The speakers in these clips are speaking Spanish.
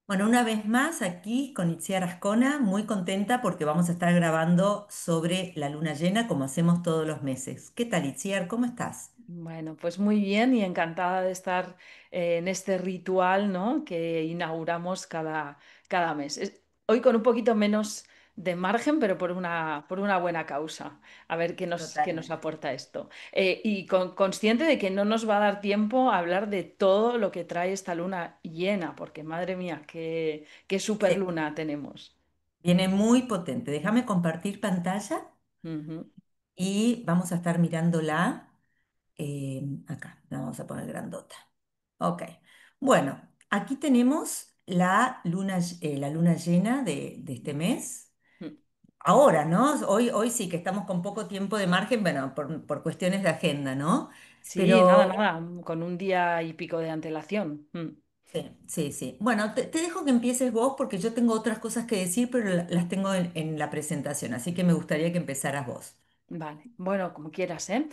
Bueno, una vez más aquí con Itziar Ascona, muy contenta porque vamos a estar grabando sobre la luna llena como hacemos todos los meses. ¿Qué tal, Itziar? ¿Cómo estás? Bueno, pues muy bien y encantada de estar en este ritual, ¿no? Que inauguramos cada mes. Hoy con un poquito menos de margen, pero por una buena causa. A ver qué nos Totalmente. aporta esto. Y consciente de que no nos va a dar tiempo a hablar de todo lo que trae esta luna llena, porque madre mía, qué super Sí, luna tenemos. viene muy potente. Déjame compartir pantalla Ujú, y vamos a estar mirándola acá. La vamos a poner grandota. Ok. Bueno, aquí tenemos la luna llena de este mes. ujú. Ahora, ¿no? Hoy sí que estamos con poco tiempo de margen, bueno, por cuestiones de agenda, ¿no? Sí, nada, Pero nada, con un día y pico de antelación. sí, sí, sí. Bueno, te dejo que empieces vos porque yo tengo otras cosas que decir, pero las tengo en la presentación, así que me gustaría que empezaras vos. Vale, bueno, como quieras, ¿eh?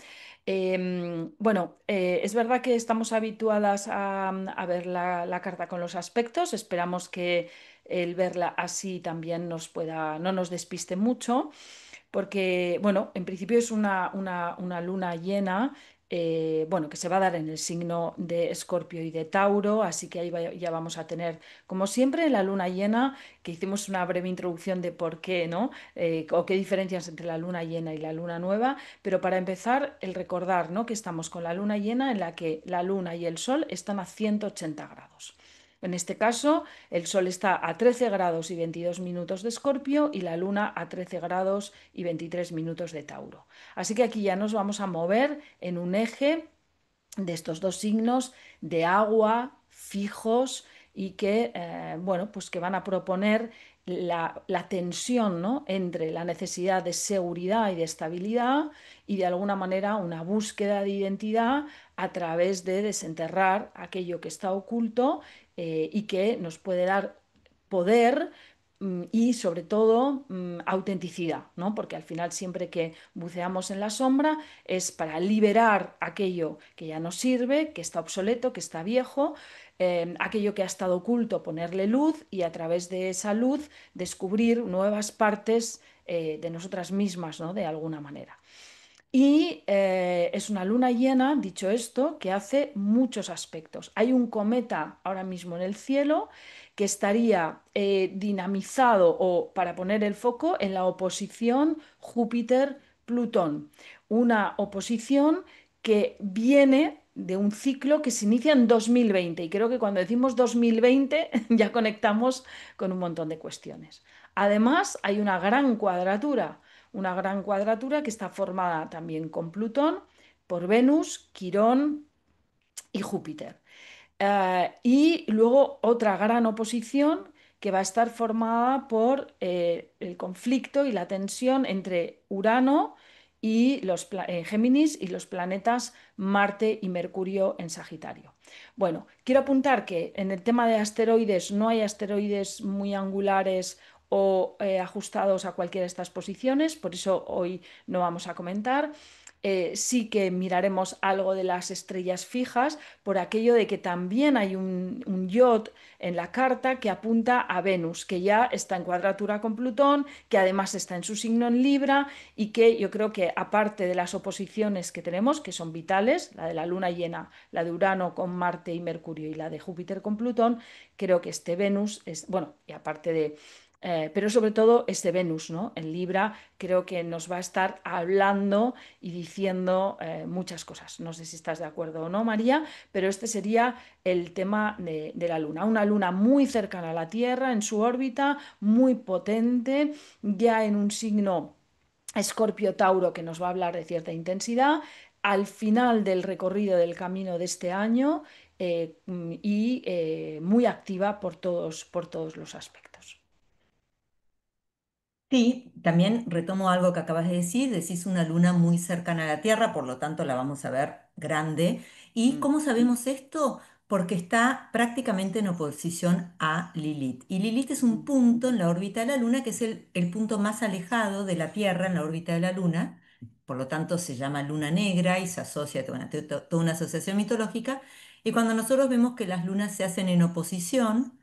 Bueno, es verdad que estamos habituadas a ver la carta con los aspectos. Esperamos que el verla así también no nos despiste mucho porque, bueno, en principio es una luna llena, bueno, que se va a dar en el signo de Escorpio y de Tauro, así que ya vamos a tener, como siempre, la luna llena, que hicimos una breve introducción de por qué, ¿no? O qué diferencias entre la luna llena y la luna nueva, pero para empezar, el recordar, ¿no? Que estamos con la luna llena en la que la luna y el sol están a 180 grados. En este caso, el Sol está a 13 grados y 22 minutos de Escorpio y la Luna a 13 grados y 23 minutos de Tauro. Así que aquí ya nos vamos a mover en un eje de estos dos signos de agua fijos y que, bueno, pues que van a proponer la tensión, ¿no? Entre la necesidad de seguridad y de estabilidad y de alguna manera una búsqueda de identidad a través de desenterrar aquello que está oculto y que nos puede dar poder y sobre todo autenticidad, ¿no? Porque al final siempre que buceamos en la sombra es para liberar aquello que ya no sirve, que está obsoleto, que está viejo, aquello que ha estado oculto, ponerle luz y a través de esa luz descubrir nuevas partes de nosotras mismas, ¿no? De alguna manera. Y es una luna llena, dicho esto, que hace muchos aspectos. Hay un cometa ahora mismo en el cielo que estaría dinamizado o para poner el foco en la oposición Júpiter-Plutón. Una oposición que viene de un ciclo que se inicia en 2020 y creo que cuando decimos 2020 ya conectamos con un montón de cuestiones. Además, hay una gran cuadratura que está formada también con Plutón, por Venus, Quirón y Júpiter. Y luego otra gran oposición que va a estar formada por el conflicto y la tensión entre Urano y Géminis y los planetas Marte y Mercurio en Sagitario. Bueno, quiero apuntar que en el tema de asteroides no hay asteroides muy angulares o ajustados a cualquiera de estas posiciones, por eso hoy no vamos a comentar. Sí que miraremos algo de las estrellas fijas por aquello de que también hay un yod en la carta que apunta a Venus, que ya está en cuadratura con Plutón, que además está en su signo en Libra y que yo creo que aparte de las oposiciones que tenemos, que son vitales, la de la luna llena, la de Urano con Marte y Mercurio y la de Júpiter con Plutón, creo que este Venus es, bueno, y aparte de pero sobre todo este Venus, ¿no? En Libra creo que nos va a estar hablando y diciendo muchas cosas. No sé si estás de acuerdo o no, María, pero este sería el tema de la Luna. Una Luna muy cercana a la Tierra en su órbita, muy potente, ya en un signo Escorpio-Tauro que nos va a hablar de cierta intensidad, al final del recorrido del camino de este año y muy activa por todos los aspectos. Sí, también retomo algo que acabas de decir, decís una luna muy cercana a la Tierra, por lo tanto la vamos a ver grande. ¿Y Mm, cómo sabemos esto? Porque está prácticamente en oposición a Lilith. Y Lilith es un mm, punto en la órbita de la Luna que es el punto más alejado de la Tierra en la órbita de la Luna, por lo tanto se llama luna negra y se asocia a toda una asociación mitológica. Y cuando nosotros vemos que las lunas se hacen en oposición,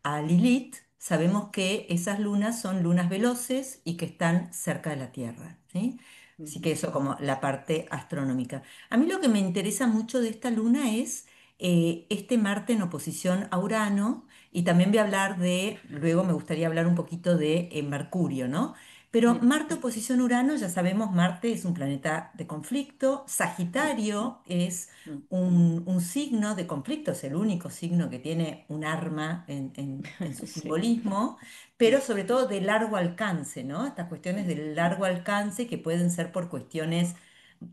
a Lilith, sabemos que esas lunas son lunas veloces y que están cerca de la Tierra, ¿sí? Así Ujú, que eso como la parte astronómica. A mí lo que me interesa mucho de esta luna es este Marte en oposición a Urano, y también voy a hablar de, luego me gustaría hablar un poquito de Mercurio, ¿no? Pero ujú, Marte oposición Urano, ya sabemos, Marte es un planeta de conflicto, ujú, Sagitario es ujú, un signo de conflicto, es el único signo que tiene un arma en su sí. simbolismo, Mm, pero sobre todo de largo alcance, ¿no? Estas cuestiones mm, de largo alcance que pueden ser por cuestiones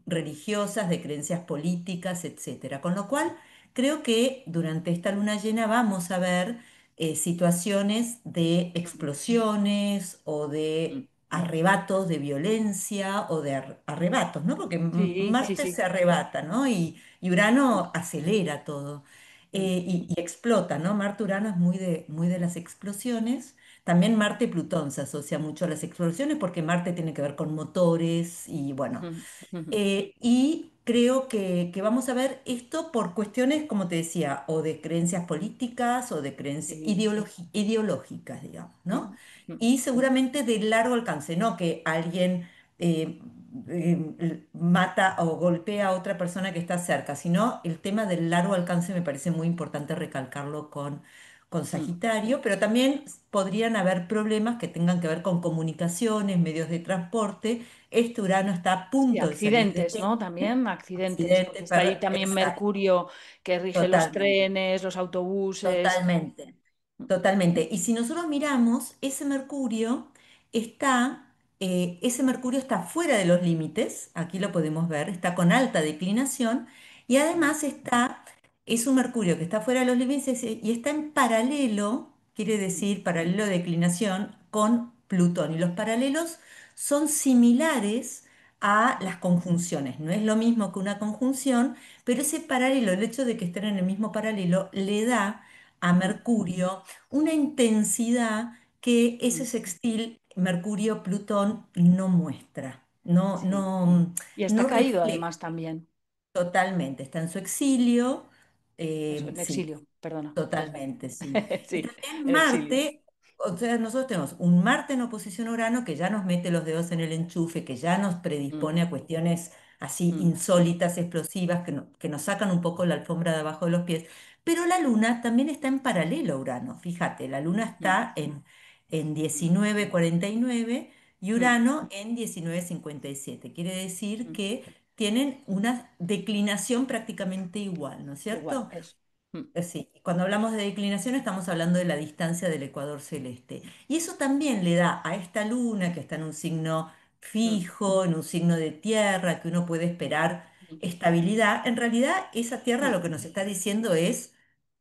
religiosas, de creencias políticas, etcétera. Con lo cual, creo que durante esta luna llena vamos a ver situaciones de mm, explosiones o mm. de arrebatos de violencia o de arrebatos, ¿no? Porque Sí, sí, Marte se sí. arrebata, ¿no? Y Mm, Urano acelera todo. mm, Y explota, ¿no? Marte-Urano es muy de las explosiones. También mm, Marte-Plutón se asocia mucho a las explosiones porque Marte tiene que ver con motores y bueno. mm, mm. Y creo que vamos a ver esto por cuestiones, como te decía, o de creencias políticas o de creencias Sí. ideológicas, digamos, ¿no? Mm, mm, Y mm. seguramente de largo alcance, no que alguien eh, mata o golpea a otra persona que está cerca, sino el tema del largo alcance me parece muy importante recalcarlo con Mm. Sagitario, pero también podrían haber problemas que tengan que ver con comunicaciones, medios de transporte. Este Urano está a Sí, punto de salir de accidentes, este ¿no? También accidentes, accidente, porque está ahí también exacto, Mercurio que rige los totalmente. trenes, los autobuses. Totalmente, totalmente. Y si nosotros miramos, ese Mercurio está fuera de los límites, aquí lo podemos ver, está con alta declinación y Mm, además es un Mercurio que está fuera de los límites y está en paralelo, quiere mm, decir paralelo de declinación con Plutón. Y los paralelos son similares a mm, las conjunciones. No es lo mismo que una conjunción, pero ese paralelo, el hecho de que estén en el mismo paralelo, le da a mm, Mercurio una intensidad que ese mm. sextil Mercurio-Plutón no muestra, no, Sí. no, Y está no caído refleja además también. totalmente. Está en su exilio, Eso, en sí, exilio, perdona. totalmente, sí. Y Sí, también el exilio. Marte, o sea, nosotros tenemos un Marte en oposición a Urano que ya nos mete los dedos en el enchufe, que ya nos Mm, predispone a cuestiones así mm, insólitas, explosivas, que nos sacan un poco la alfombra de abajo de los pies. Pero la Luna también está en paralelo a Urano. Fíjate, la Luna mm, está en mm, 19,49 y mm, Urano en 19,57. Quiere decir mm. que tienen una declinación prácticamente igual, ¿no es Igual, cierto? eso. Mm, Sí, cuando hablamos de declinación estamos hablando de la distancia del ecuador celeste. Y eso también le da a esta luna que está en un signo mm, fijo, en un signo de tierra, que uno puede esperar mm, estabilidad. En realidad, esa tierra mm, lo que nos está diciendo es,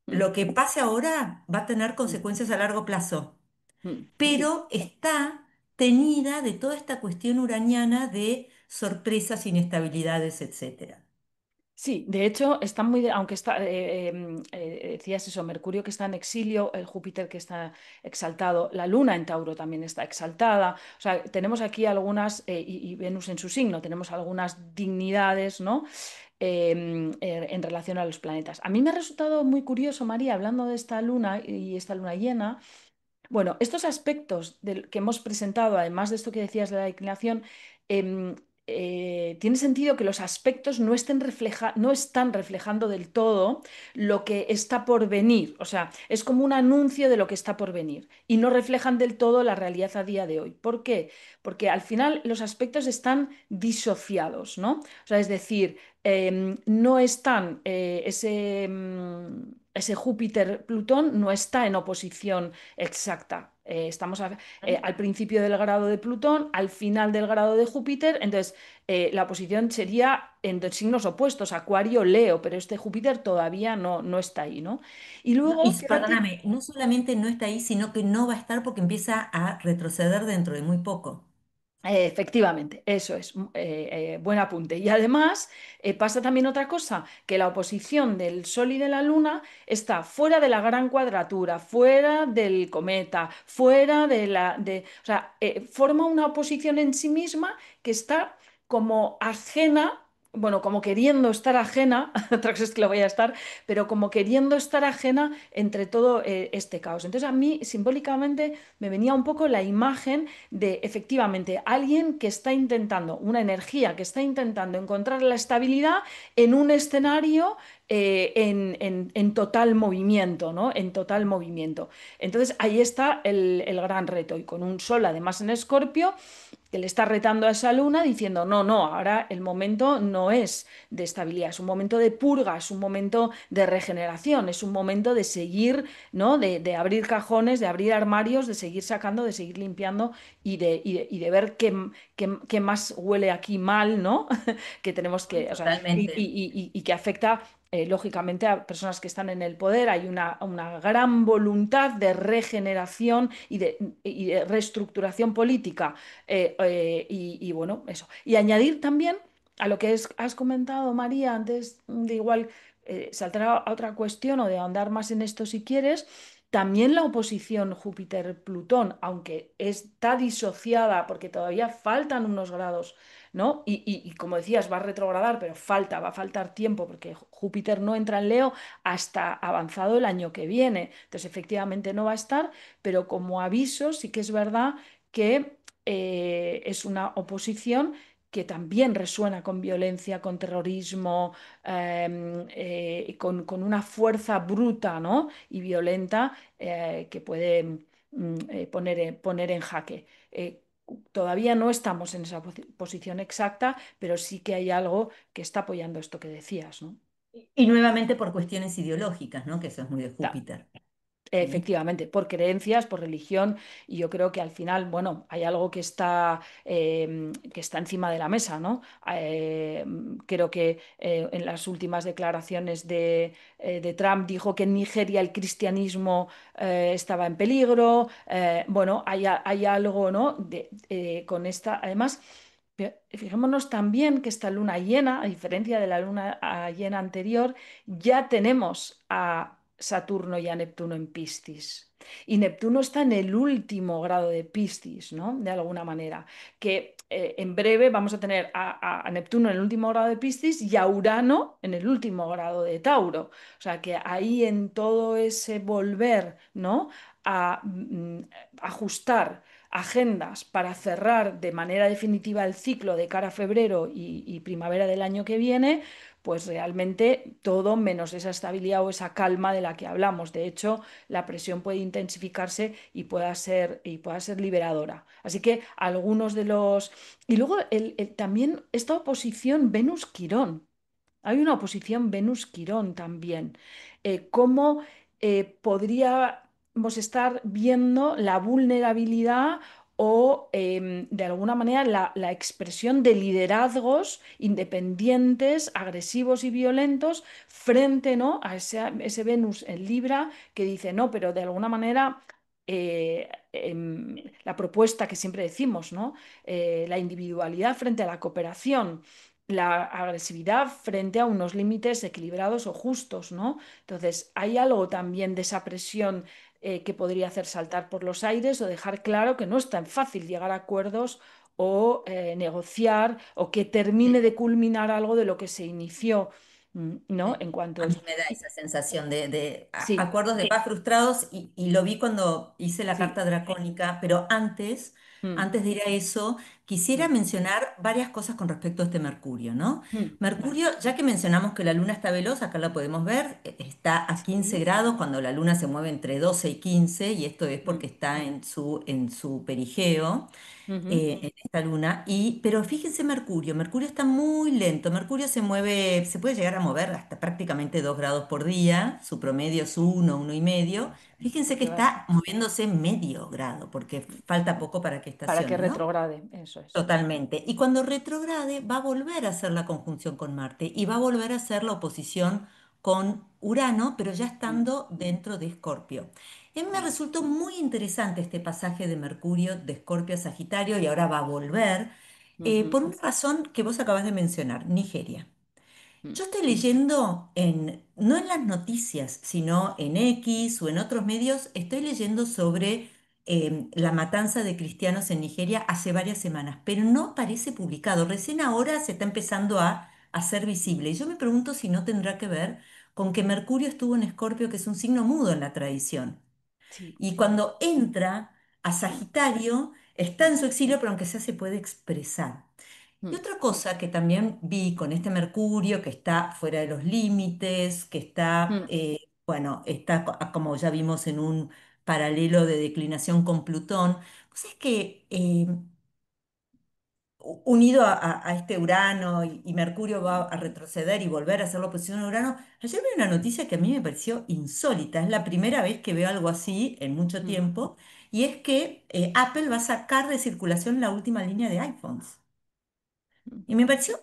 mm, lo que pase ahora va a tener mm, consecuencias a largo plazo, mm. Sí. pero está teñida de toda esta cuestión uraniana de sorpresas, inestabilidades, etcétera. Sí, de hecho, está muy, aunque está, decías eso, Mercurio que está en exilio, el Júpiter que está exaltado, la Luna en Tauro también está exaltada. O sea, tenemos aquí algunas, y Venus en su signo, tenemos algunas dignidades, ¿no? En relación a los planetas. A mí me ha resultado muy curioso, María, hablando de esta luna y esta luna llena. Bueno, estos aspectos que hemos presentado, además de esto que decías de la declinación, em, tiene sentido que los aspectos no están reflejando del todo lo que está por venir. O sea, es como un anuncio de lo que está por venir y no reflejan del todo la realidad a día de hoy. ¿Por qué? Porque al final los aspectos están disociados, ¿no? O sea, es decir, no están, ese Júpiter-Plutón no está en oposición exacta. Estamos al principio del grado de Plutón, al final del grado de Júpiter, entonces la posición sería en dos signos opuestos, Acuario, Leo, pero este Júpiter todavía no está ahí, ¿no? Y No, luego, y fíjate, perdóname, no solamente no está ahí, sino que no va a estar porque empieza a retroceder dentro de muy poco. efectivamente, eso es, buen apunte. Y además pasa también otra cosa, que la oposición del Sol y de la Luna está fuera de la gran cuadratura, fuera del cometa, fuera o sea, forma una oposición en sí misma que está como ajena. bueno, como queriendo estar ajena, otra cosa es que lo voy a estar, pero como queriendo estar ajena entre todo este caos. Entonces a mí simbólicamente me venía un poco la imagen de efectivamente alguien que está intentando, una energía que está intentando encontrar la estabilidad en un escenario en total movimiento, ¿no? En total movimiento. Entonces ahí está el gran reto y con un sol además en Escorpio que le está retando a esa luna diciendo, no, no, ahora el momento no es de estabilidad, es un momento de purga, es un momento de regeneración, es un momento de seguir, ¿no? De abrir cajones, de abrir armarios, de seguir sacando, de seguir limpiando y de ver qué más huele aquí mal, ¿no? Que tenemos Sí, que, o sea, totalmente. y que afecta lógicamente a personas que están en el poder. Hay una gran voluntad de regeneración y de reestructuración política y bueno, eso. Y añadir también a lo que has comentado, María, antes de igual saltar a otra cuestión o de ahondar más en esto si quieres, también la oposición Júpiter-Plutón, aunque está disociada porque todavía faltan unos grados, ¿no? Y como decías, va a retrogradar, pero va a faltar tiempo porque Júpiter no entra en Leo hasta avanzado el año que viene. Entonces, efectivamente no va a estar, pero como aviso, sí que es verdad que es una oposición que también resuena con violencia, con terrorismo, con una fuerza bruta, ¿no? Y violenta que puede poner en jaque. Todavía no estamos en esa posición exacta, pero sí que hay algo que está apoyando esto que decías, ¿no? Y nuevamente por cuestiones ideológicas, ¿no? Que eso es muy de Júpiter. ¿Sí? Efectivamente, por creencias, por religión, y yo creo que al final, bueno, hay algo que está encima de la mesa, ¿no? Creo que en las últimas declaraciones de Trump dijo que en Nigeria el cristianismo estaba en peligro. Bueno, hay algo, ¿no? Con esta, además. Fijémonos también que esta luna llena, a diferencia de la luna llena anterior, ya tenemos a Saturno y a Neptuno en Piscis. Y Neptuno está en el último grado de Piscis, ¿no? De alguna manera. Que en breve vamos a tener a Neptuno en el último grado de Piscis y a Urano en el último grado de Tauro. O sea que ahí en todo ese volver, ¿no? A ajustar agendas para cerrar de manera definitiva el ciclo de cara a febrero y primavera del año que viene, pues realmente todo menos esa estabilidad o esa calma de la que hablamos. De hecho, la presión puede intensificarse y pueda ser liberadora. Así que algunos de los... Y luego también esta oposición Venus-Quirón. Hay una oposición Venus-Quirón también. ¿Cómo podríamos estar viendo la vulnerabilidad o, de alguna manera, la expresión de liderazgos independientes, agresivos y violentos frente, ¿no? a ese Venus en Libra que dice, no, pero de alguna manera... la propuesta que siempre decimos, ¿no? La individualidad frente a la cooperación, la agresividad frente a unos límites equilibrados o justos, ¿no? Entonces, hay algo también de esa presión que podría hacer saltar por los aires o dejar claro que no es tan fácil llegar a acuerdos o negociar o que termine de culminar algo de lo que se inició, ¿no? En cuanto A mí es... me da esa sensación de Sí, acuerdos de paz frustrados y lo vi cuando hice la sí. carta dracónica, pero antes, Mm, antes de ir a eso, quisiera mm, mencionar varias cosas con respecto a este Mercurio, ¿no? vale. Mercurio, ya que mencionamos que la luna está veloz, acá la podemos ver, está a 15 Sí, grados cuando la luna se mueve entre 12 y 15 y esto es mm, porque está en su perigeo ujú, en esta luna. Pero fíjense Mercurio, Mercurio está muy lento, Mercurio se mueve, se puede llegar a mover hasta prácticamente 2 grados por día, su promedio es 1, 1,5. Fíjense que porque va- está moviéndose medio grado, porque falta poco para que para que estacione, ¿no? retrograde, eso es. Totalmente. Y cuando retrograde va a volver a hacer la conjunción con Marte y va a volver a hacer la oposición con Urano, pero ya Mm, estando dentro de Escorpio. Me resultó muy interesante este pasaje de Mercurio de Escorpio a Sagitario y ahora va a volver ujú, por una razón que vos acabas de mencionar, Nigeria. mm, Yo estoy leyendo no en las noticias, sino en X o en otros medios, estoy leyendo sobre la matanza de cristianos en Nigeria hace varias semanas, pero no aparece publicado. Recién ahora se está empezando a a ser visible. Y yo me pregunto si no tendrá que ver con que Mercurio estuvo en Escorpio, que es un signo mudo en la tradición. Sí. Y cuando entra a Mm, Sagitario, está mm, en su exilio, pero aunque sea se puede expresar. Y mm, otra cosa que también vi con este Mercurio, que está fuera de los límites, que está, mm, bueno, está como ya vimos en un paralelo de declinación con Plutón, pues es que unido a este Urano y Mercurio va a retroceder y volver a hacer la oposición a Urano. Ayer vi una noticia que a mí me pareció insólita, es la primera vez que veo algo así en mucho mm, tiempo, y es que Apple va a sacar de circulación la última línea de iPhones. mm, Y me pareció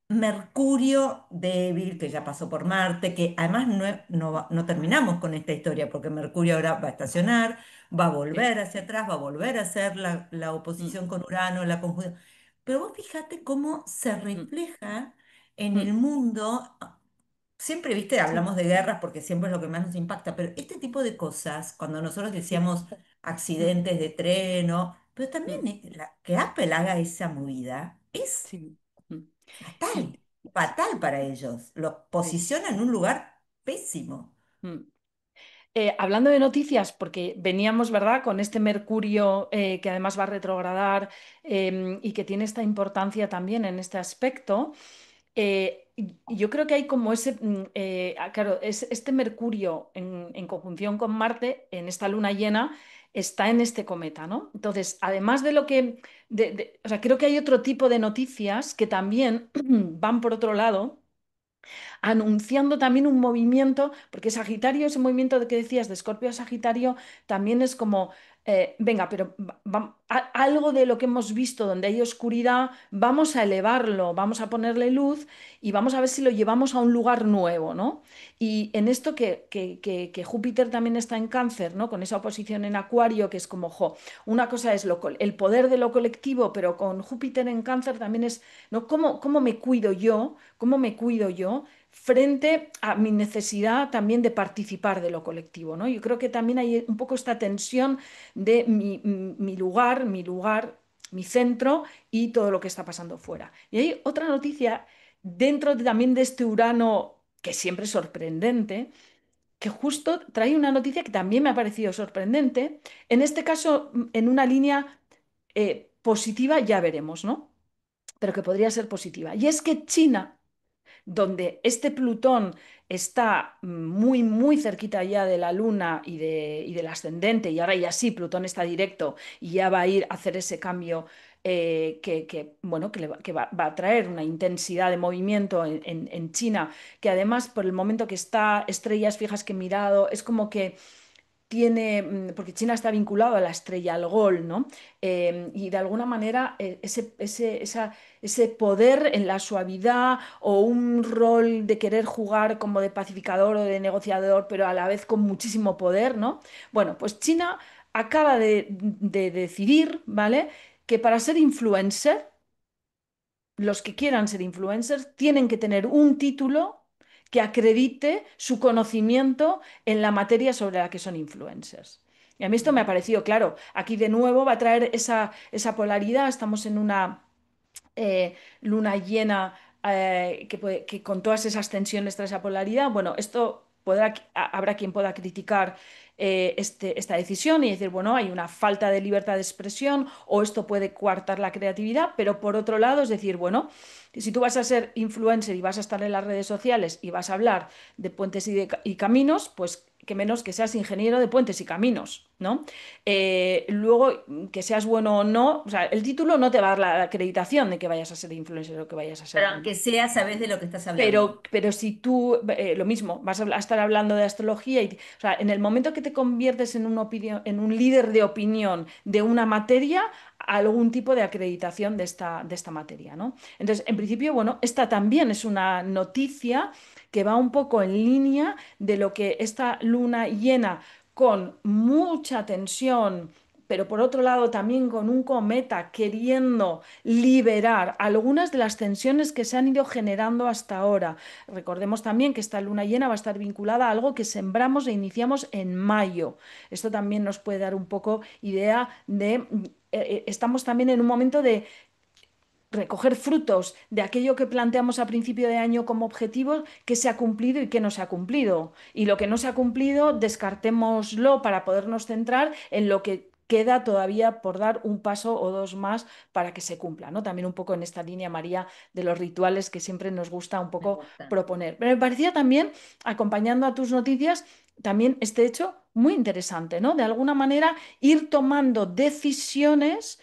Mercurio débil, que ya pasó por Marte, que además no terminamos con esta historia, porque Mercurio ahora va a estacionar, va a sí, volver hacia atrás, va a volver a hacer la mm, oposición con Urano, la conjunción. Pero vos fíjate cómo se mm, refleja en mm, el mundo. Siempre, viste, sí, hablamos de guerras porque siempre es lo que más nos impacta, pero este tipo de cosas, cuando nosotros sí, decíamos mm, accidentes de tren, pero también mm, que Apple haga esa movida es sí, mm, sí, fatal, fatal para ellos. Los sí. posiciona en un lugar pésimo. Mm. Hablando de noticias, porque veníamos, ¿verdad?, con este Mercurio que además va a retrogradar y que tiene esta importancia también en este aspecto. Y yo creo que hay como ese, claro, este Mercurio en conjunción con Marte, en esta luna llena, está en este cometa, ¿no? Entonces, además de lo que, o sea, creo que hay otro tipo de noticias que también van por otro lado anunciando también un movimiento, porque Sagitario, ese movimiento de que decías de Escorpio a Sagitario, también es como, venga, pero algo de lo que hemos visto donde hay oscuridad, vamos a elevarlo, vamos a ponerle luz y vamos a ver si lo llevamos a un lugar nuevo, ¿no? Y en esto que Júpiter también está en Cáncer, ¿no? Con esa oposición en Acuario, que es como, jo, una cosa es el poder de lo colectivo, pero con Júpiter en Cáncer también es, ¿no? ¿Cómo me cuido yo? ¿Cómo me cuido yo frente a mi necesidad también de participar de lo colectivo, ¿no? Yo creo que también hay un poco esta tensión de mi lugar, mi centro y todo lo que está pasando fuera. Y hay otra noticia también de este Urano que siempre es sorprendente, que justo trae una noticia que también me ha parecido sorprendente, en este caso en una línea positiva, ya veremos, ¿no? Pero que podría ser positiva. Y es que China, donde este Plutón está muy, muy cerquita ya de la Luna y del ascendente, y ahora ya sí, Plutón está directo y ya va a ir a hacer ese cambio bueno, que va a traer una intensidad de movimiento en China, que además por el momento que está estrellas fijas que he mirado, es como que porque China está vinculado a la estrella Algol, ¿no? Y de alguna manera ese poder en la suavidad o un rol de querer jugar como de pacificador o de negociador, pero a la vez con muchísimo poder, ¿no? Bueno, pues China acaba de decidir, ¿vale? Que para ser influencer, los que quieran ser influencers tienen que tener un título que acredite su conocimiento en la materia sobre la que son influencers. Y a mí esto me ha parecido claro. Aquí de nuevo va a traer esa polaridad. Estamos en una luna llena que con todas esas tensiones trae esa polaridad. Bueno, habrá quien pueda criticar esta decisión y decir, bueno, hay una falta de libertad de expresión o esto puede coartar la creatividad, pero por otro lado es decir, bueno, si tú vas a ser influencer y vas a estar en las redes sociales y vas a hablar de puentes y caminos, pues que menos que seas ingeniero de puentes y caminos, ¿no? Luego, que seas bueno o no, o sea, el título no te va a dar la acreditación de que vayas a ser influencer o que vayas a ser Pero bueno. aunque sea, sabes de lo que estás hablando. Pero si tú, lo mismo, vas a estar hablando de astrología, o sea, en el momento que te conviertes en un líder de opinión de una materia, algún tipo de acreditación de esta materia, ¿no? Entonces, en principio, bueno, esta también es una noticia que va un poco en línea de lo que esta luna llena con mucha tensión, pero por otro lado también con un cometa queriendo liberar algunas de las tensiones que se han ido generando hasta ahora. Recordemos también que esta luna llena va a estar vinculada a algo que sembramos e iniciamos en mayo. Esto también nos puede dar un poco idea de, estamos también en un momento de recoger frutos de aquello que planteamos a principio de año como objetivo, que se ha cumplido y que no se ha cumplido. Y lo que no se ha cumplido, descartémoslo para podernos centrar en lo que queda todavía por dar un paso o dos más para que se cumpla, ¿no? También un poco en esta línea, María, de los rituales que siempre nos gusta un Me poco gusta. proponer. Pero me parecía también, acompañando a tus noticias, también este hecho muy interesante, ¿no? De alguna manera ir tomando decisiones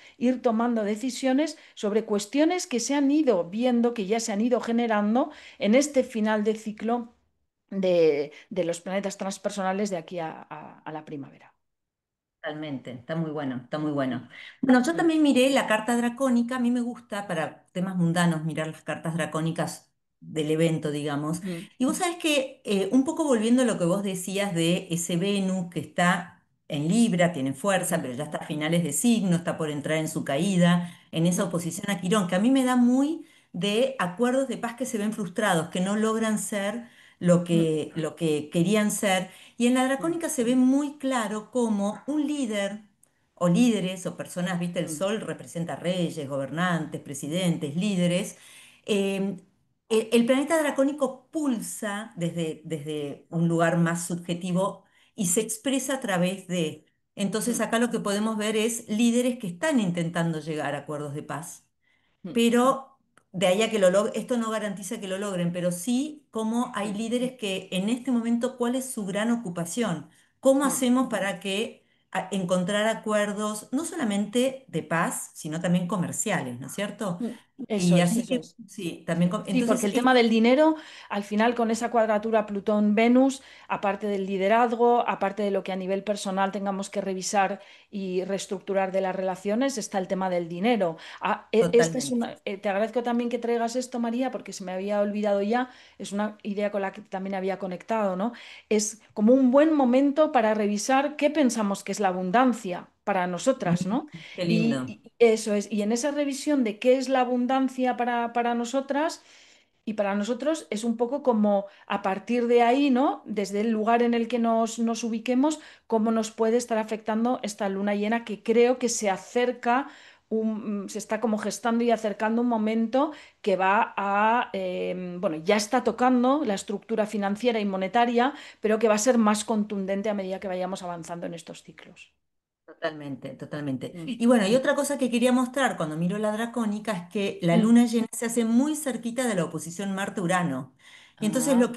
sobre cuestiones que se han ido viendo, que ya se han ido generando en este final de ciclo de los planetas transpersonales de aquí a la primavera. Totalmente, está muy bueno, está muy bueno. Bueno, yo Mm, también miré la carta dracónica, a mí me gusta para temas mundanos mirar las cartas dracónicas del evento, digamos. mm, Y vos sabés que un poco volviendo a lo que vos decías de ese Venus que está en Libra, tiene fuerza, mm, pero ya está a finales de signo, está por entrar en su caída, en esa mm, oposición a Quirón, que a mí me da muy de acuerdos de paz que se ven frustrados, que no logran ser mm, lo que querían ser. Y en la mm, dracónica se ve muy claro cómo un líder o líderes o personas, viste, el mm, sol representa reyes, gobernantes, presidentes, líderes. eh, el planeta dracónico pulsa desde un lugar más subjetivo y se expresa a través de... Entonces mm, acá lo que podemos ver es líderes que están intentando llegar a acuerdos de paz, mm, pero de ahí a que esto no garantiza que lo logren, pero sí cómo hay mm, líderes que en este momento, ¿cuál es su gran ocupación? ¿Cómo mm, hacemos para que encontrar acuerdos no solamente de paz, sino también comerciales, ¿no es cierto? mm. Eso Y es, así eso que es. sí, también, Sí, porque entonces, el tema del dinero, al final con esa cuadratura Plutón-Venus, aparte del liderazgo, aparte de lo que a nivel personal tengamos que revisar y reestructurar de las relaciones, está el tema del dinero. Esta es totalmente. te agradezco también que traigas esto, María, porque se me había olvidado ya, es una idea con la que también había conectado, ¿no? Es como un buen momento para revisar qué pensamos que es la abundancia para nosotras, Mm, ¿no? qué lindo, Y eso es, y en esa revisión de qué es la abundancia para nosotras y para nosotros es un poco como a partir de ahí, ¿no? Desde el lugar en el que nos ubiquemos, cómo nos puede estar afectando esta luna llena que creo que se acerca. Se está como gestando y acercando un momento que va bueno, ya está tocando la estructura financiera y monetaria, pero que va a ser más contundente a medida que vayamos avanzando en estos ciclos. totalmente, totalmente. Mm, Y bueno, y otra cosa que quería mostrar cuando miro la dracónica es que la mm. luna llena se hace muy cerquita de la oposición Marte-Urano. Y entonces Ah, lo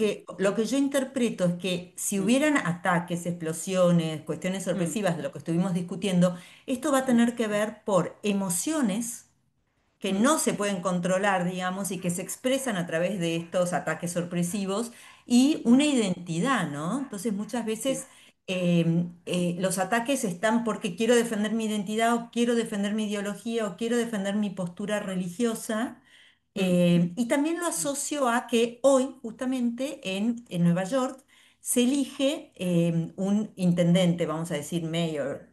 que yo interpreto es que si mm, hubieran ataques, explosiones, cuestiones mm, sorpresivas de lo que estuvimos discutiendo, esto va a mm, tener que ver por emociones que mm, no se pueden controlar, digamos, y que se expresan a través de estos ataques sorpresivos y mm. una identidad, ¿no? Entonces muchas Sí, veces los ataques están porque quiero defender mi identidad o quiero defender mi ideología o quiero defender mi postura religiosa. mm, Y también lo mm. asocio a que hoy, justamente en Nueva York, se elige un intendente, vamos a decir mayor,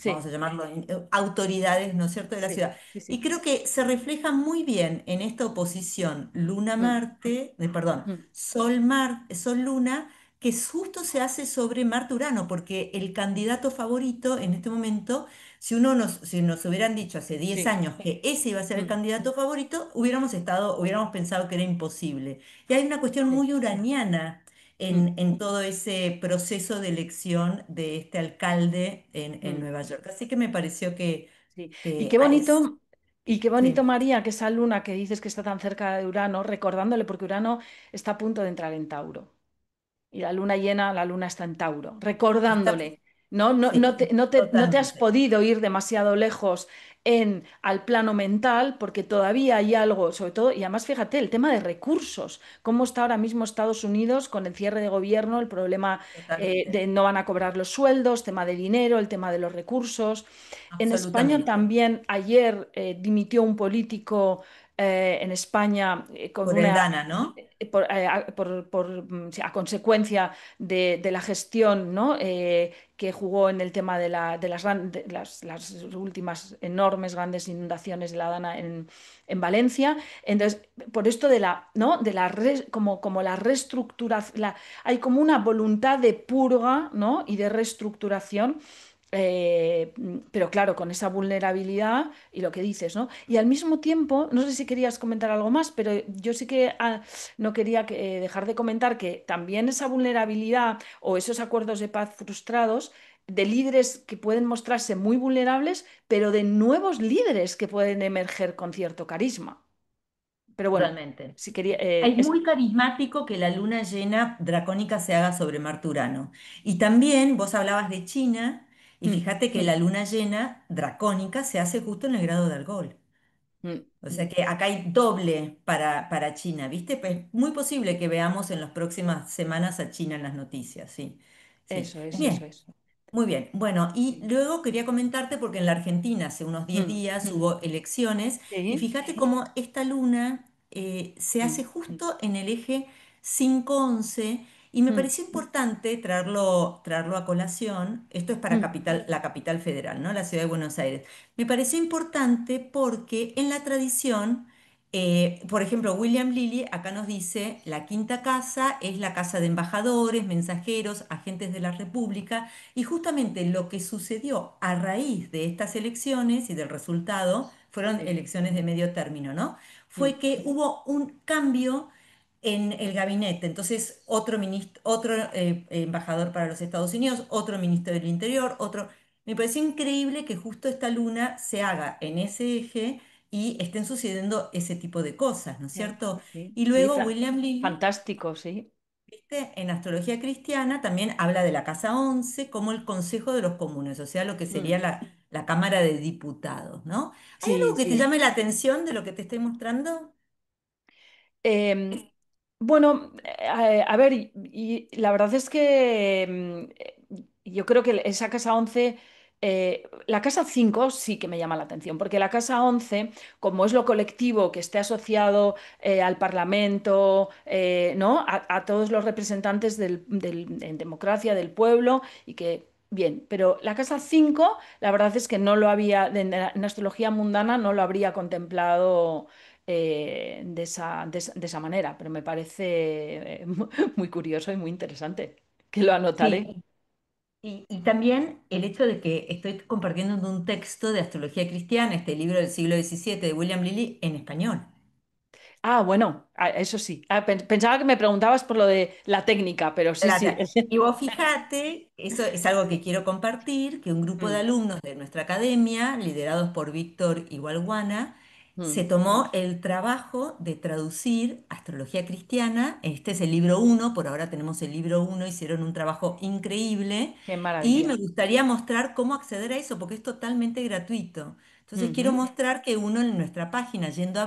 vamos a Sí, llamarlo autoridades, ¿no es cierto?, de la sí, ciudad. sí, Y sí. creo que se refleja muy bien en esta oposición Mm, Luna-Marte, perdón, mm, Sol-Luna, que justo se hace sobre Marte-Urano, porque el candidato favorito en este momento, si nos hubieran dicho hace 10 sí. años que ese iba a ser el Mm, candidato favorito, hubiéramos pensado que era imposible. Y hay una cuestión sí. muy uraniana Mm, en todo ese proceso de elección de este alcalde en mm, Nueva York. Así que me pareció sí. que Y qué bonito, sí, María, que esa luna que dices que está tan cerca de Urano, recordándole, porque Urano está a punto de entrar en Tauro. Y la luna llena, la luna está en Tauro, está, recordándole. No, no, sí, no te has totalmente. podido ir demasiado lejos al plano mental porque todavía hay algo, sobre todo, y además fíjate, el tema de recursos, cómo está ahora mismo Estados Unidos con el cierre de gobierno, el problema Totalmente, de no van a cobrar los sueldos, tema de dinero, el tema de los recursos. En España absolutamente. también ayer dimitió un político en España con Por el una Dana, ¿no? sí, a consecuencia de la gestión, ¿no? Que jugó en el tema las últimas enormes grandes inundaciones de la Dana en Valencia. Entonces, por esto ¿no? Como la reestructuración, hay como una voluntad de purga, ¿no? Y de reestructuración pero claro, con esa vulnerabilidad y lo que dices, ¿no? Y al mismo tiempo, no sé si querías comentar algo más, pero yo sí que no quería dejar de comentar que también esa vulnerabilidad o esos acuerdos de paz frustrados de líderes que pueden mostrarse muy vulnerables, pero de nuevos líderes que pueden emerger con cierto carisma. Pero bueno, Totalmente. si quería, Es muy carismático que la luna llena dracónica se haga sobre Marturano. Y también vos hablabas de China, y mm, fíjate que la luna llena dracónica se hace justo en el grado de Algol. mm, O sea que acá hay doble para China, ¿viste? Pues es muy posible que veamos en las próximas semanas a China en las noticias, sí. Sí. eso es, eso Bien, es. muy bien. Bueno, y luego quería comentarte porque en la Argentina hace unos 10 Mm, días mm, hubo elecciones y sí. fíjate cómo esta luna se hace Mm, justo en el eje 511 y me mm, pareció importante traerlo a colación. Esto es para mm, la capital federal, ¿no? La ciudad de Buenos Aires. Me pareció importante porque en la tradición, por ejemplo, William Lilly acá nos dice, la quinta casa es la casa de embajadores, mensajeros, agentes de la República, y justamente lo que sucedió a raíz de estas elecciones y del resultado, fueron sí. elecciones de medio término, ¿no? Mm, Fue que hubo un cambio en el gabinete. Entonces, otro embajador para los Estados Unidos, otro ministro del Interior, otro... Me pareció increíble que justo esta luna se haga en ese eje y estén sucediendo ese tipo de cosas, ¿no es sí, cierto? sí, Y sí, luego William Lilly, fantástico, sí. ¿viste? En astrología cristiana también habla de la casa 11 como el Consejo de los Comunes, o sea, lo que Mm, sería la Cámara de Diputados, ¿no? ¿Hay sí, algo que te sí. llame la atención de lo que te estoy mostrando? Em, bueno, a ver, y la verdad es que yo creo que esa casa 11, la casa 5 sí que me llama la atención, porque la casa 11, como es lo colectivo que esté asociado al Parlamento, ¿no? A todos los representantes en democracia del pueblo y que... Bien, pero la casa 5, la verdad es que no lo había, en astrología mundana no lo habría contemplado de esa manera, pero me parece muy curioso y muy interesante, que lo anotaré. Sí, y también el hecho de que estoy compartiendo un texto de astrología cristiana, este libro del siglo XVII de William Lilly, en español. Ah, bueno, eso sí. Pensaba que me preguntabas por lo de la técnica, pero sí, sí. Trata. Y vos fijate, eso es algo que quiero compartir, que un grupo de Mm, alumnos de nuestra academia, liderados por Víctor Igualguana, se mm, tomó el trabajo de traducir astrología cristiana. Este es el libro uno, por ahora tenemos el libro uno, hicieron un trabajo increíble qué y me maravilla. gustaría mostrar cómo acceder a eso, porque es totalmente gratuito. Entonces quiero Ujú, mostrar que uno en nuestra página, yendo a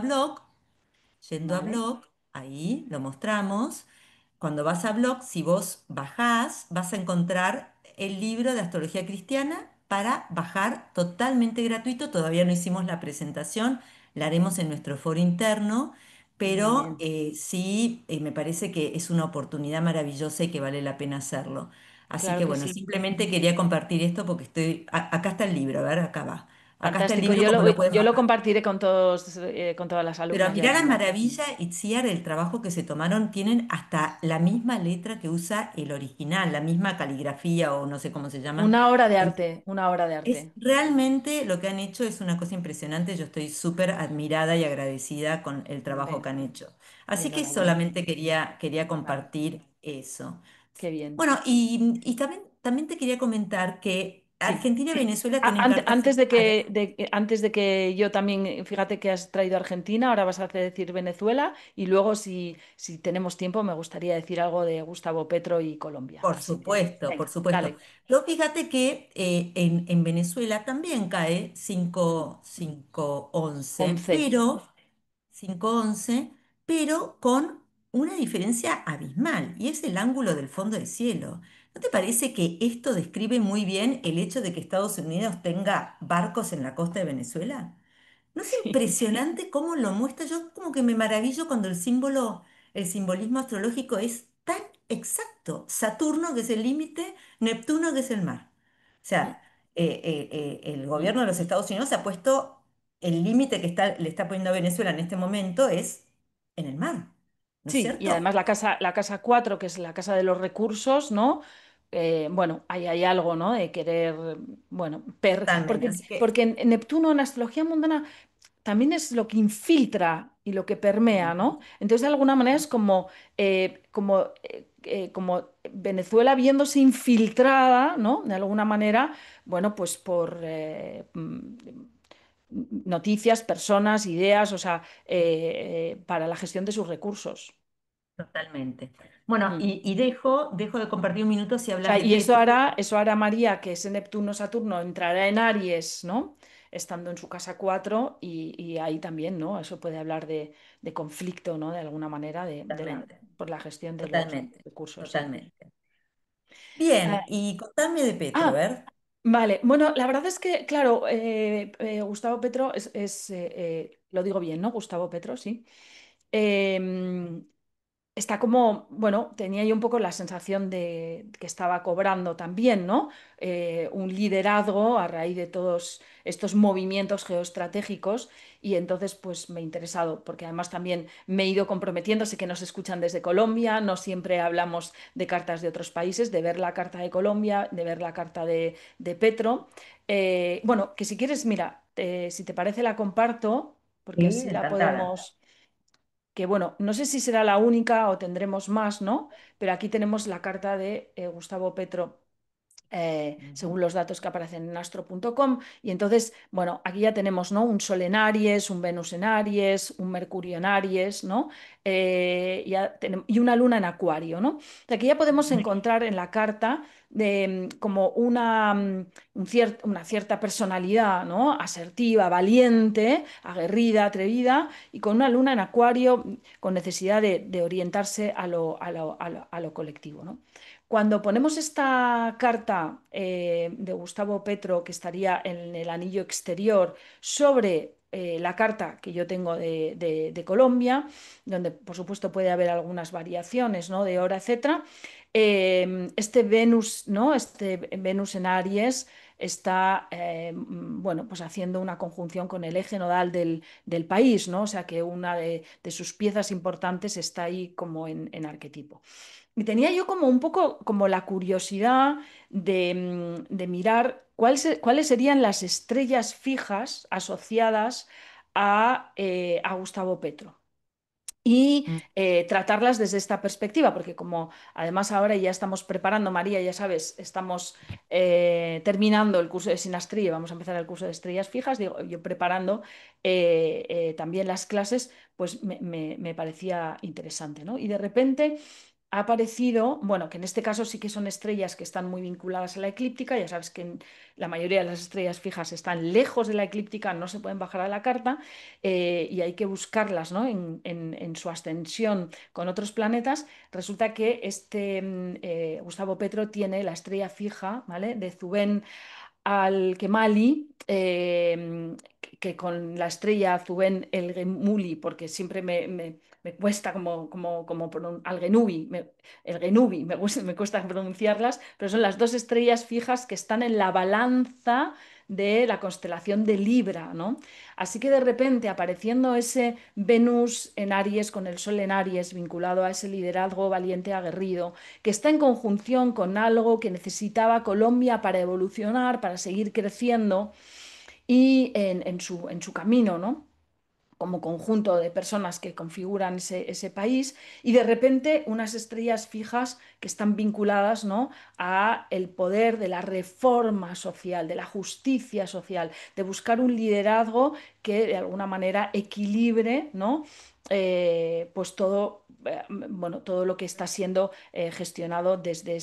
vale, blog, ahí lo mostramos. Cuando vas a blog, si vos bajás, vas a encontrar el libro de astrología cristiana para bajar totalmente gratuito. Todavía no hicimos la presentación, la haremos en nuestro foro interno, muy pero bien. sí, me parece que es una oportunidad maravillosa y que vale la pena hacerlo. Así Claro que que bueno, sí. simplemente quería compartir esto porque acá está el libro, a ver, acá va. Acá está el Fantástico. libro como lo puedes Yo lo bajar. compartiré con todos, con todas las Pero alumnas y mirá la alumnos. maravilla, Itziar, el trabajo que se tomaron, tienen hasta la misma letra que usa el original, la misma caligrafía o no sé cómo se llama. Una obra de Es, arte, una obra de es arte. realmente lo que han hecho es una cosa impresionante. Yo estoy súper admirada y agradecida con el trabajo Hombre, que han hecho. Así que enhorabuena. solamente quería Vale, compartir eso. qué bien. Bueno, y también te quería comentar que Sí. Argentina y Venezuela tienen cartas Antes separadas. antes de que yo también, fíjate que has traído Argentina, ahora vas a decir Venezuela y luego si tenemos tiempo me gustaría decir algo de Gustavo Petro y Colombia. Por Así que, supuesto, por venga, supuesto. dale. Pero fíjate que en Venezuela también cae 5-11, 11. 5-11, pero con una diferencia abismal, y es el ángulo del fondo del cielo. ¿No te parece que esto describe muy bien el hecho de que Estados Unidos tenga barcos en la costa de Venezuela? ¿No es Sí. impresionante cómo lo muestra? Yo como que me maravillo cuando el simbolismo astrológico es tan exacto. Saturno, que es el límite, Neptuno, que es el mar. O Mm, sea, el mm. gobierno de los Estados Unidos ha puesto el límite que le está poniendo a Venezuela en este momento es en el mar, ¿no es Sí, y cierto? además la casa 4 que es la casa de los recursos, ¿no? bueno, hay algo, ¿no? De querer, bueno, Totalmente. porque, Así que, porque en Neptuno, en astrología mundana, también es lo que infiltra y lo que permea, ujú, ¿no? Entonces, de alguna manera es como Venezuela viéndose infiltrada, ¿no? De alguna manera, bueno, pues por noticias, personas, ideas, o sea, para la gestión de sus recursos. totalmente. Bueno, Mm. y dejo de compartir un minuto si O hablas sea, de y Petro. eso hará María, que ese Neptuno-Saturno entrará en Aries, ¿no? Estando en su casa 4 y ahí también, ¿no? Eso puede hablar de conflicto, ¿no? De alguna manera, Totalmente, por la gestión de los totalmente, recursos, sí. totalmente. Bien, Ah, y contame de Petro, a ah, ver. vale. Bueno, la verdad es que, claro, Gustavo Petro lo digo bien, ¿no? Gustavo Petro, sí. Em, Está como, bueno, tenía yo un poco la sensación de que estaba cobrando también, ¿no? Un liderazgo a raíz de todos estos movimientos geoestratégicos y entonces pues me he interesado porque además también me he ido comprometiendo, sé que nos escuchan desde Colombia, no siempre hablamos de cartas de otros países, de ver la carta de Colombia, de ver la carta de Petro. Bueno, que si quieres, mira, si te parece la comparto porque Sí, así la encantada. podemos que bueno, no sé si será la única o tendremos más, ¿no? Pero aquí tenemos la carta de Gustavo Petro, Ujú. según los datos que aparecen en astro.com. Y entonces, bueno, aquí ya tenemos, ¿no? Un Sol en Aries, un Venus en Aries, un Mercurio en Aries, ¿no? Y una Luna en Acuario, ¿no? Aquí ya podemos encontrar en la carta como una cierta personalidad, ¿no? Asertiva, valiente, aguerrida, atrevida, y con una Luna en Acuario con necesidad de orientarse a lo colectivo, ¿no? Cuando ponemos esta carta de Gustavo Petro, que estaría en el anillo exterior, sobre la carta que yo tengo de Colombia, donde por supuesto puede haber algunas variaciones, ¿no? De hora, etcétera, este Venus, ¿no? Este Venus en Aries está, bueno, pues haciendo una conjunción con el eje nodal del país, ¿no? O sea que una de sus piezas importantes está ahí como en arquetipo. Y tenía yo como un poco como la curiosidad de mirar cuáles serían las estrellas fijas asociadas a Gustavo Petro y Mm, tratarlas desde esta perspectiva, porque como además ahora ya estamos preparando, María, ya sabes, estamos terminando el curso de sinastría, y vamos a empezar el curso de estrellas fijas, digo, yo preparando también las clases, pues me parecía interesante, ¿no? Y de repente ha aparecido, bueno, que en este caso sí que son estrellas que están muy vinculadas a la eclíptica, ya sabes que la mayoría de las estrellas fijas están lejos de la eclíptica, no se pueden bajar a la carta, y hay que buscarlas, ¿no? En su ascensión con otros planetas. Resulta que Gustavo Petro tiene la estrella fija, ¿vale? De Zubén al Kemali, que con la estrella Zubén el Gemuli, porque siempre me cuesta al Genubi, el Genubi, me cuesta pronunciarlas, pero son las dos estrellas fijas que están en la balanza de la constelación de Libra, ¿no? Así que de repente apareciendo ese Venus en Aries con el Sol en Aries vinculado a ese liderazgo valiente aguerrido, que está en conjunción con algo que necesitaba Colombia para evolucionar, para seguir creciendo y en su camino, ¿no? Como conjunto de personas que configuran ese país y de repente unas estrellas fijas que están vinculadas, ¿no? A el poder de la reforma social, de la justicia social, de buscar un liderazgo que de alguna manera equilibre, ¿no? Pues bueno, todo lo que está siendo gestionado desde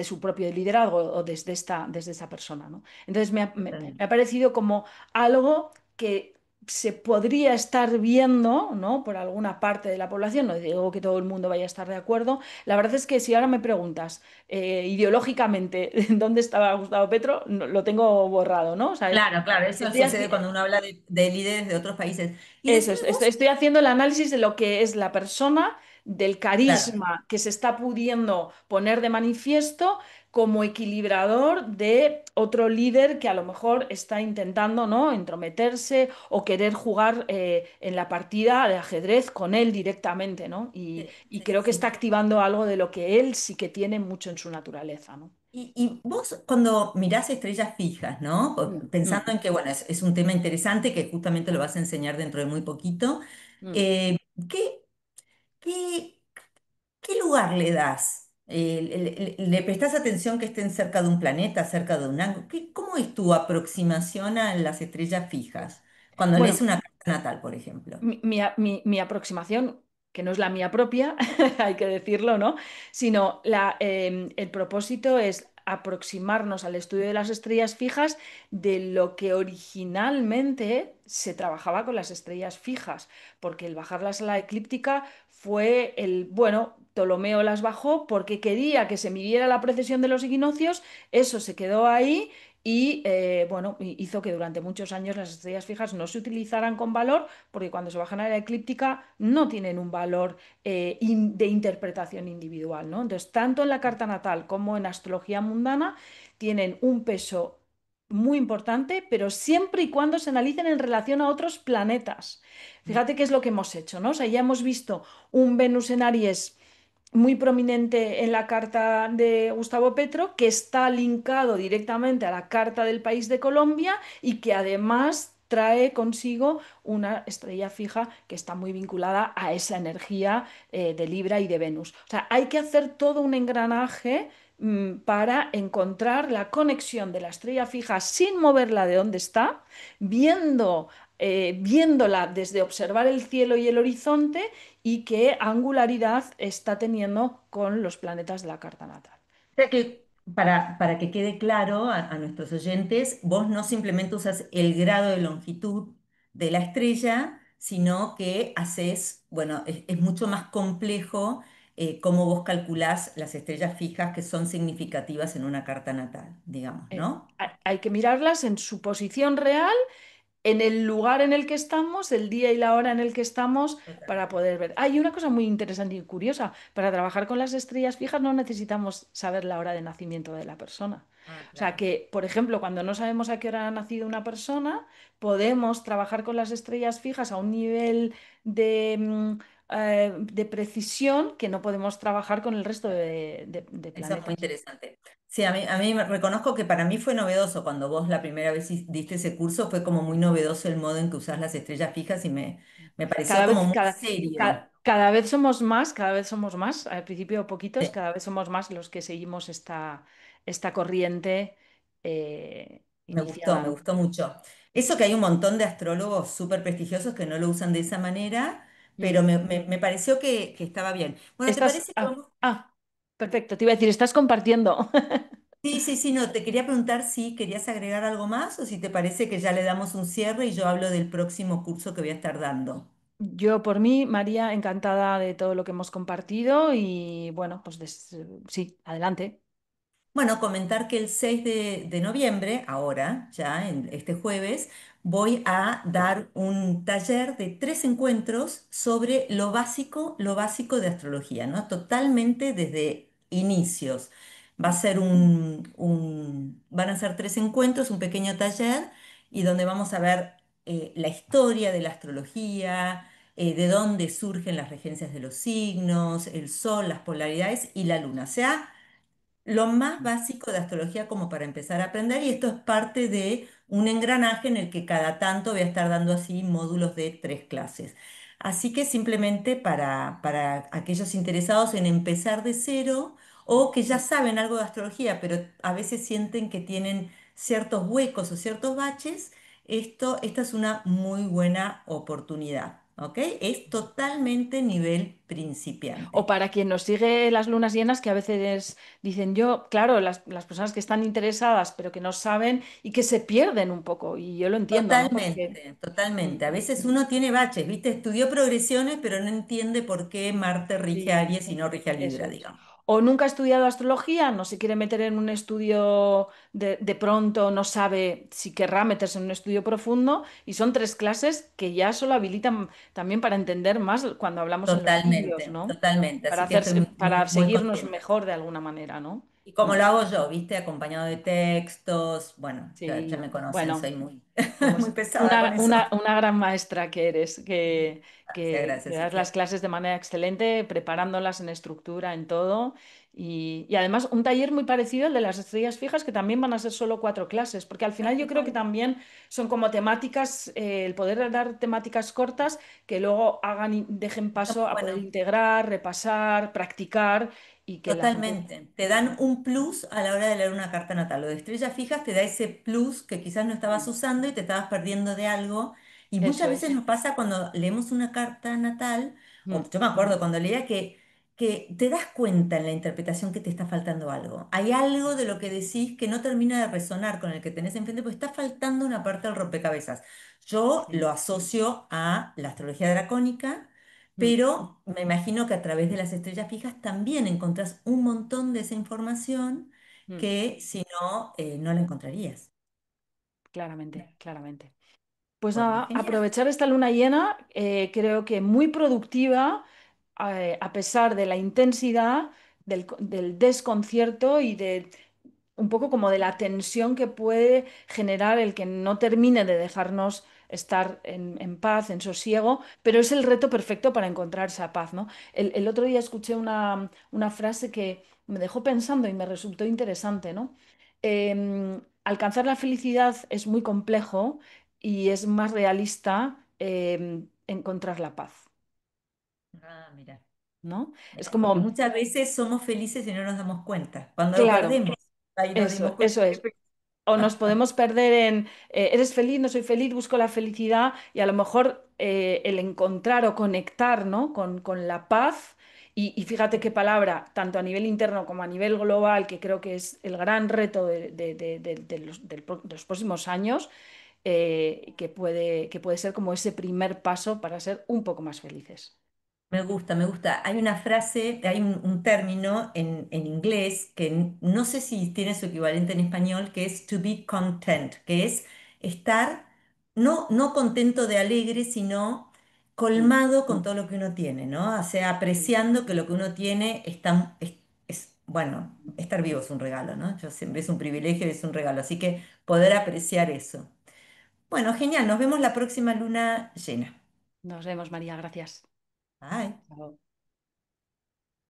su propio liderazgo o desde esa persona, ¿no? Entonces me ha totalmente. parecido como algo que se podría estar viendo, ¿no? Por alguna parte de la población, no digo que todo el mundo vaya a estar de acuerdo. La verdad es que si ahora me preguntas ideológicamente dónde estaba Gustavo Petro, lo tengo borrado, ¿no? O sea, Claro, claro, eso estoy, sucede haci- cuando uno habla de líderes de otros países. Y eso decime es, estoy, vos, estoy haciendo el análisis de lo que es la persona del Claro. carisma que se está pudiendo poner de manifiesto como equilibrador de otro líder que a lo mejor está intentando, ¿no?, entrometerse o querer jugar en la partida de ajedrez con él directamente, ¿no? Sí, Y sí, sí, creo que está sí. activando algo de lo que él sí que tiene mucho en su naturaleza, ¿no? Y vos cuando mirás estrellas fijas, ¿no? Mm, mm, Pensando en que, bueno, es un tema interesante que justamente lo vas a enseñar dentro de muy poquito, mm. eh, ¿qué, qué, qué lugar le das? ¿Le prestás atención que estén cerca de un planeta, cerca de un ángulo? ¿Cómo es tu aproximación a las estrellas fijas? Cuando lees Bueno, una carta natal, por ejemplo. mi aproximación, que no es la mía propia, hay que decirlo, ¿no? Sino el propósito es aproximarnos al estudio de las estrellas fijas de lo que originalmente se trabajaba con las estrellas fijas, porque el bajarlas a la eclíptica fue bueno, Ptolomeo las bajó porque quería que se midiera la precesión de los equinoccios, eso se quedó ahí y bueno, hizo que durante muchos años las estrellas fijas no se utilizaran con valor, porque cuando se bajan a la eclíptica no tienen un valor de interpretación individual, ¿no? Entonces, tanto en la carta natal como en astrología mundana tienen un peso muy importante, pero siempre y cuando se analicen en relación a otros planetas. Fíjate qué es lo que hemos hecho, ¿no? O sea, ya hemos visto un Venus en Aries muy prominente en la carta de Gustavo Petro, que está linkado directamente a la carta del país de Colombia y que además trae consigo una estrella fija que está muy vinculada a esa energía de Libra y de Venus. O sea, hay que hacer todo un engranaje para encontrar la conexión de la estrella fija sin moverla de donde está, viéndola desde observar el cielo y el horizonte y qué angularidad está teniendo con los planetas de la carta natal. O sea que para que quede claro a nuestros oyentes, vos no simplemente usas el grado de longitud de la estrella, sino que haces, bueno, es mucho más complejo cómo vos calculás las estrellas fijas que son significativas en una carta natal, digamos, ¿no? Hay que mirarlas en su posición real, en el lugar en el que estamos, el día y la hora en el que estamos, para Totalmente. poder ver. Hay una cosa muy interesante y curiosa. Para trabajar con las estrellas fijas no necesitamos saber la hora de nacimiento de la persona. Ah, O sea claro. que, por ejemplo, cuando no sabemos a qué hora ha nacido una persona, podemos trabajar con las estrellas fijas a un nivel de precisión que no podemos trabajar con el resto de Eso es muy planetas. interesante. Sí, a mí me reconozco que para mí fue novedoso cuando vos la primera vez diste ese curso, fue como muy novedoso el modo en que usás las estrellas fijas y me pareció Cada como vez, muy cada, serio. cada vez somos más, al principio poquitos, Sí, cada vez somos más los que seguimos esta corriente me iniciada. gustó mucho. Eso que hay un montón de astrólogos súper prestigiosos que no lo usan de esa manera, pero Mm. me pareció que estaba bien. Bueno, ¿te Estás, parece que vamos? perfecto, te iba a decir, estás compartiendo. Sí, sí, sí, no, te quería preguntar si querías agregar algo más o si te parece que ya le damos un cierre y yo hablo del próximo curso que voy a estar dando. Yo por mí, María, encantada de todo lo que hemos compartido y bueno, pues sí, adelante. Bueno, comentar que el 6 de noviembre, ahora, ya en este jueves, voy a dar un taller de 3 encuentros sobre lo básico de astrología, ¿no? Totalmente desde inicios. Van a ser 3 encuentros, un pequeño taller, y donde vamos a ver la historia de la astrología, de dónde surgen las regencias de los signos, el sol, las polaridades y la luna. O sea, lo más básico de astrología como para empezar a aprender, y esto es parte de un engranaje en el que cada tanto voy a estar dando así módulos de 3 clases. Así que simplemente para aquellos interesados en empezar de cero o que ya saben algo de astrología, pero a veces sienten que tienen ciertos huecos o ciertos baches, esta es una muy buena oportunidad, ¿ok? Es totalmente nivel O principiante. para quien nos sigue las lunas llenas, que a veces dicen yo, claro, las personas que están interesadas, pero que no saben y que se pierden un poco. Y yo lo entiendo, ¿no? Porque Totalmente, totalmente. A mm, veces uno tiene baches, ¿viste? Estudió progresiones, pero no entiende por qué Marte rige a sí, Aries y no rige a eso Libra, es. digamos. o nunca ha estudiado astrología, no se quiere meter en un estudio de pronto, no sabe si querrá meterse en un estudio profundo, y son 3 clases que ya solo habilitan también para entender más cuando hablamos en los vídeos, Totalmente, ¿no? totalmente. Para Así que hacer, estoy muy, para muy seguirnos contenta. mejor de alguna manera, ¿no? Y como Mm. lo hago yo, ¿viste? Acompañado de textos. Bueno, ya Sí, me conocen, bueno, soy muy, muy pues pesada con eso. una gran maestra que eres, Gracias, que gracias, das las Silvia. clases de manera excelente, preparándolas en estructura, en todo. Y además un taller muy parecido al de las estrellas fijas, que también van a ser solo 4 clases, porque al final yo Tal creo que cual. también son como temáticas, el poder dar temáticas cortas que luego hagan y dejen Está paso muy a poder bueno. integrar, repasar, practicar y que la gente... Totalmente. Te dan un plus a la hora de leer una carta natal. Lo de estrellas fijas te da ese plus que quizás no estabas usando y te estabas perdiendo de algo. Y Eso muchas veces es. nos pasa cuando leemos una carta natal, o Mm, yo me acuerdo cuando leía que te das cuenta en la interpretación que te está faltando algo. Hay algo de lo que decís que no termina de resonar con el que tenés enfrente, porque está faltando una parte del rompecabezas. Yo sí. lo asocio a la astrología dracónica, Mm, pero me imagino que a través de las estrellas fijas también encontrás un montón de esa información mm. que si no, no la encontrarías. Claramente, claramente. Pues Bueno, nada, genial. aprovechar esta luna llena, creo que muy productiva, a pesar de la intensidad, del desconcierto y de un poco como de la tensión que puede generar el que no termine de dejarnos estar en paz, en sosiego, pero es el reto perfecto para encontrar esa paz, ¿no? El otro día escuché una frase que me dejó pensando y me resultó interesante, ¿no? Alcanzar la felicidad es muy complejo y es más realista encontrar la paz, Ah, mira, ¿no? Es mira, porque como, muchas veces somos felices y no nos damos cuenta. Cuando lo claro, perdemos, ahí nos dimos cuenta eso que es. O nos podemos perder en, eres feliz, no soy feliz, busco la felicidad y a lo mejor el encontrar o conectar, ¿no? con la paz. Y fíjate qué palabra, tanto a nivel interno como a nivel global, que creo que es el gran reto de los próximos años, que puede ser como ese primer paso para ser un poco más felices. me gusta, me gusta. Hay una frase, hay un término en inglés que no sé si tiene su equivalente en español, que es to be content, que es estar no contento de alegre, sino Mm, colmado con todo lo que uno tiene, ¿no? O sea, sí. apreciando que lo que uno tiene está, bueno, estar vivo es un regalo, ¿no? Yo siempre es un privilegio y es un regalo, así que poder apreciar eso. Bueno, genial, nos vemos la próxima luna llena. Nos vemos, María, gracias. Bye. Chao.